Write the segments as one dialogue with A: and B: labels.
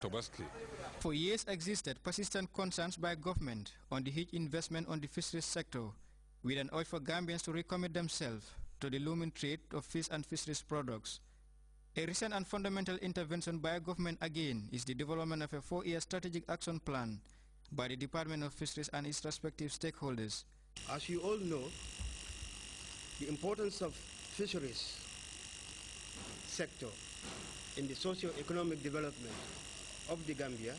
A: Tobaski.
B: For years existed persistent concerns by government on the huge investment on the fisheries sector, with an urge for Gambians to recommit themselves to the looming trade of fish and fisheries products. A recent and fundamental intervention by government again is the development of a 4-year strategic action plan by the Department of Fisheries and its respective stakeholders.
C: As you all know, the importance of fisheries sector in the socio-economic development of the Gambia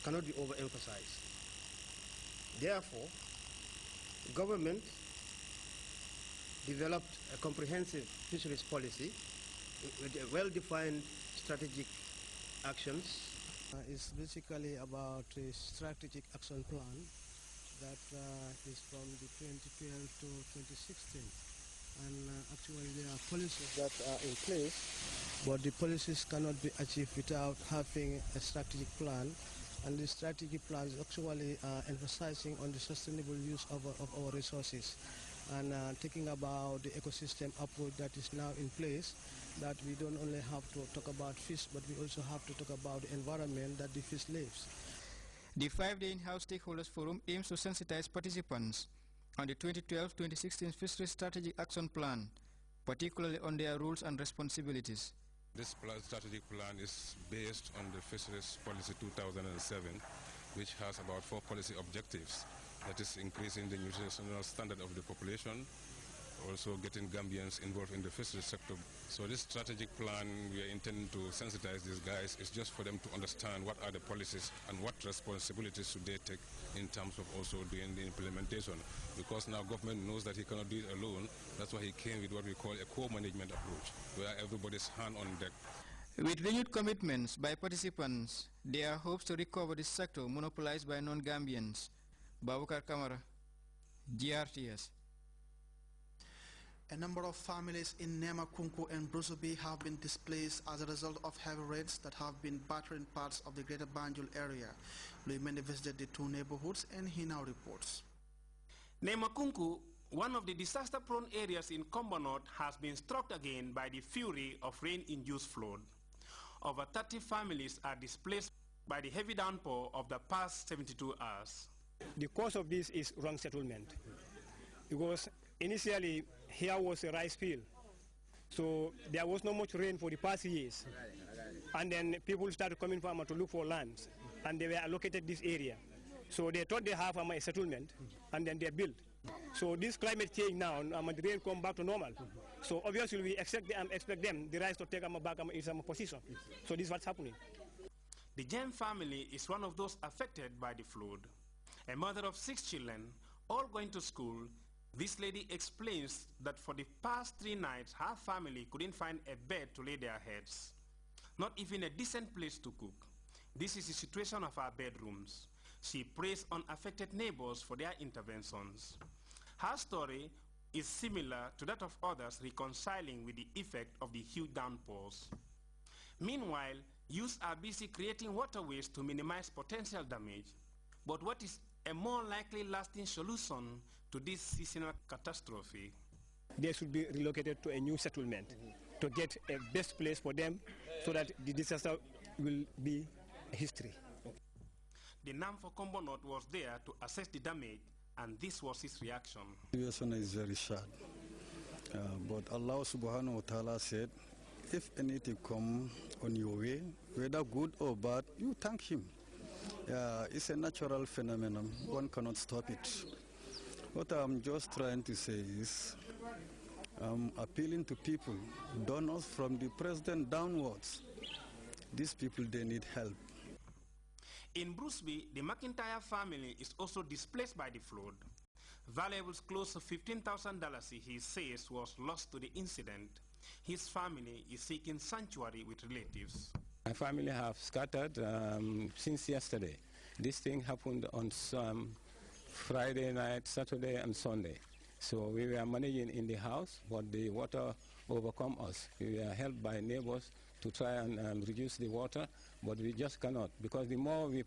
C: cannot be overemphasized. Therefore, government developed a comprehensive fisheries policy with a well-defined strategic actions.
D: It's basically about a strategic action plan that is from the 2012 to 2016. And actually there are policies that are in place, but the policies cannot be achieved without having a strategic plan. And the strategic plan is actually emphasizing on the sustainable use of our resources and thinking about the ecosystem approach that is now in place, that we don't only have to talk about fish, but we also have to talk about the environment that the fish lives.
B: The 5-day in-house stakeholders forum aims to sensitize participants on the 2012-2016 Fisheries Strategic Action Plan, particularly on their roles and responsibilities.
A: This strategic plan is based on the Fisheries Policy 2007, which has about 4 policy objectives. That is increasing the nutritional standard of the population, also getting Gambians involved in the fisheries sector. So this strategic plan, we are intending to sensitize these guys. It's just for them to understand what are the policies and what responsibilities should they take in terms of also doing the implementation. Because now government knows that he cannot do it alone. That's why he came with what we call a co-management approach, where everybody's hand on deck.
B: With renewed commitments by participants, there are hopes to recover this sector monopolized by non-Gambians. Babukar Kamara, GRTS.
E: A number of families in Nema Kunku and Brusubi have been displaced as a result of heavy rains that have been battering parts of the greater Banjul area. Luimene visited the 2 neighborhoods and he now reports.
F: Nema Kunku, one of the disaster-prone areas in Kombo North, has been struck again by the fury of rain-induced flood. Over 30 families are displaced by the heavy downpour of the past 72 hours.
G: The cause of this is wrong settlement, because initially here was a rice field, so there was not much rain for the past years, and then people started coming farmers to look for lands, and they were allocated this area, so they thought they have a settlement, and then they built. So this climate change now, the rain come back to normal, so obviously we expect them the rice to take back in some position. So this is what's happening.
F: The Jem family is one of those affected by the flood. A mother of 6 children, all going to school, this lady explains that for the past 3 nights, her family couldn't find a bed to lay their heads, not even a decent place to cook. This is the situation of our bedrooms. She prays on affected neighbors for their interventions. Her story is similar to that of others reconciling with the effect of the huge downpours. Meanwhile, youths are busy creating waterways to minimize potential damage. But what is a more likely lasting solution to this seasonal catastrophe?
G: They should be relocated to a new settlement to get a best place for them so that the disaster will be history.
F: The NAM for Kombo North was there to assess the damage, and this was his reaction.
H: The situation is very sad, but Allah subhanahu wa ta'ala said, if anything come on your way, whether good or bad, you thank him. It's a natural phenomenon. One cannot stop it. What I'm just trying to say is, I'm appealing to people, donors from the president downwards. These people, they need help.
F: In Bruceby, the McIntyre family is also displaced by the flood. Valuables close to $15,000, he says, was lost to the incident. His family is seeking sanctuary with relatives.
I: My family have scattered since yesterday. This thing happened on Friday night, Saturday and Sunday. So we were managing in the house, but the water overcome us. We were helped by neighbors to try and reduce the water, but we just cannot, because the more we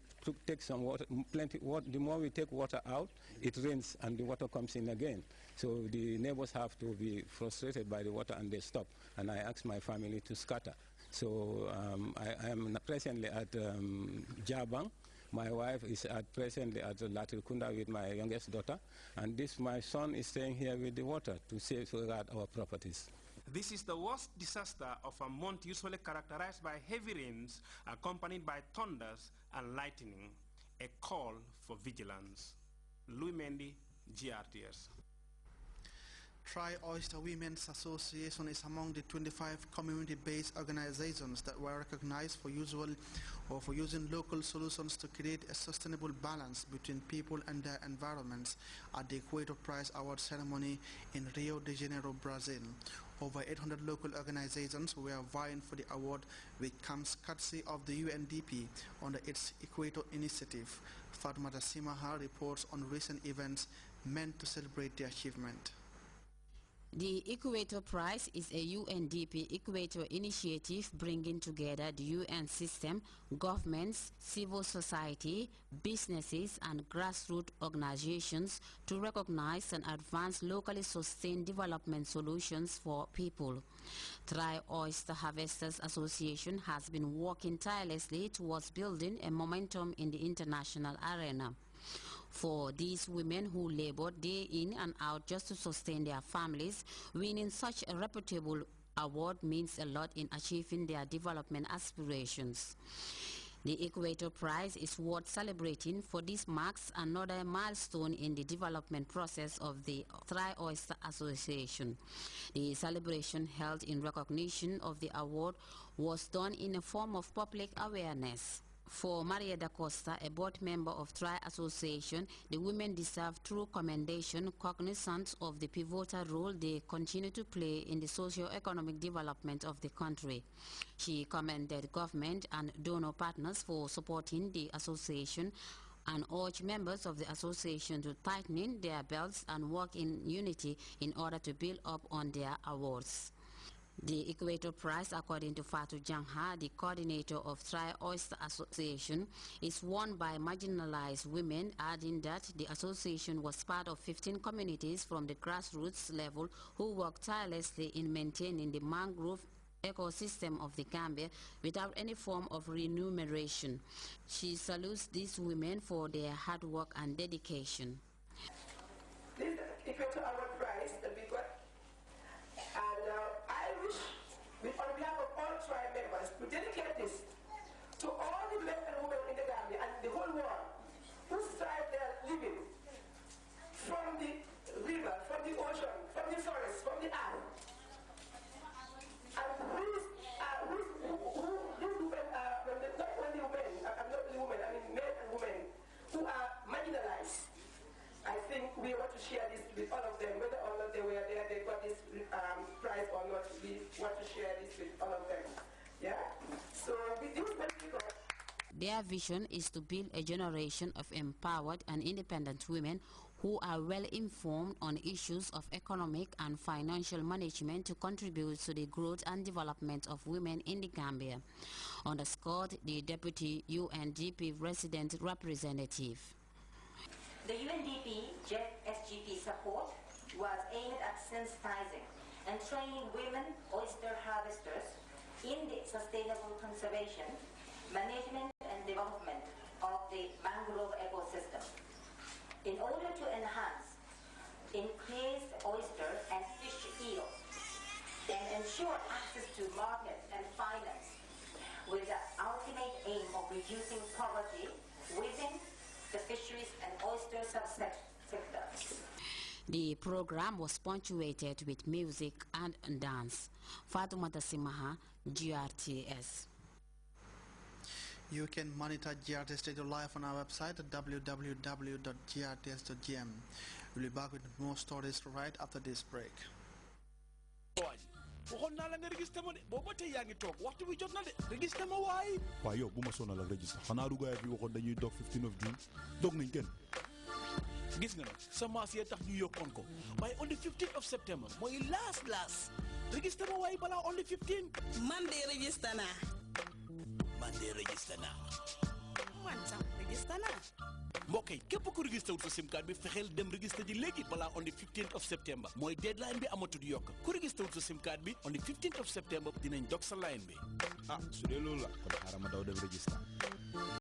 I: take some water, the more we take water out, it rains and the water comes in again. So the neighbors have to be frustrated by the water and they stop. And I asked my family to scatter. So I am presently at Jabang. My wife is presently at Latrikunda with my youngest daughter, and my son is staying here with the water to safeguard our properties.
F: This is the worst disaster of a month usually characterized by heavy rains accompanied by thunders and lightning. A call for vigilance. Louis Mendy, GRTS.
E: Tri-Oyster Women's Association is among the 25 community-based organizations that were recognized for using local solutions to create a sustainable balance between people and their environments at the Equator Prize Award ceremony in Rio de Janeiro, Brazil. Over 800 local organizations were vying for the award, which comes courtesy of the UNDP under its Equator Initiative. Fatmata Simaha reports on recent events meant to celebrate the achievement.
J: The Equator Prize is a UNDP Equator initiative bringing together the UN system, governments, civil society, businesses and grassroots organizations to recognize and advance locally sustained development solutions for people. Tri-Oyster Harvesters Association has been working tirelessly towards building a momentum in the international arena. For these women who labor day in and out just to sustain their families, winning such a reputable award means a lot in achieving their development aspirations. The Equator Prize is worth celebrating, for this marks another milestone in the development process of the Tri-Oyster Association. The celebration held in recognition of the award was done in a form of public awareness. For Maria da Costa, a board member of Tri-Association, the women deserve true commendation, cognizant of the pivotal role they continue to play in the socio-economic development of the country. She commended government and donor partners for supporting the association and urged members of the association to tighten their belts and work in unity in order to build up on their awards. The Equator Prize, according to Fatou Jangha, the coordinator of Tri-Oyster Association, is won by marginalized women, adding that the association was part of 15 communities from the grassroots level who worked tirelessly in maintaining the mangrove ecosystem of the Gambia without any form of remuneration. She salutes these women for their hard work and dedication.
K: This Equator Award Prize that we got, and I wish, on behalf of all tribe members, to dedicate this to all the men and women in the Gambia and the whole world who strive their living from the river, from the ocean, from the forest, from the earth, and who are marginalized. I think we want to share this with all of them, whether or not they were there, they got this prize or not. We want to share this with all of them. Yeah. So with this,
J: their vision is to build a generation of empowered and independent women who are well informed on issues of economic and financial management to contribute to the growth and development of women in the Gambia, underscored the Deputy UNDP Resident Representative.
L: The UNDP SGP support was aimed at sensitizing and training women oyster harvesters in the sustainable conservation, management and development of the mangrove ecosystem in order to enhance increased oyster and fish yields and ensure access to markets and finance with the ultimate aim of reducing poverty within the fisheries and oyster subsectors.
J: The program was punctuated with music and dance. Fatoumata Simaha, GRTS.
E: You can monitor GRTS Radio live on our website at www.grts.gm. We'll be back with more stories right after this break.
M: waxoon naa la nga registré ma de booba tey yaa ngi toog waxtu bi jot na de registré ma waay.
N: waaye yow bu ma sonal la registré xanaa du gaay bi waxoon dañuy dog 15 of June dog nañ kenn.
M: gis nga nag sa maas yee tax ñu yokkoon ko waaye on the 15th of September mooy last registré ma waay balaa on the 15th.
O: man de registré naa.
M: man de registré naa.
O: man sax registré naa.
M: mbokk mbokk yi képp ku registré wut sa sim card bi fexeel dem registré ji léegi balaa on the 15th of September mooy deadline bi amatul yokk ku registré wut sa sim card bi on the 15th of September dinañ dog sa line bi.
N: su dee loolu la kon xaaral ma daw dem registré.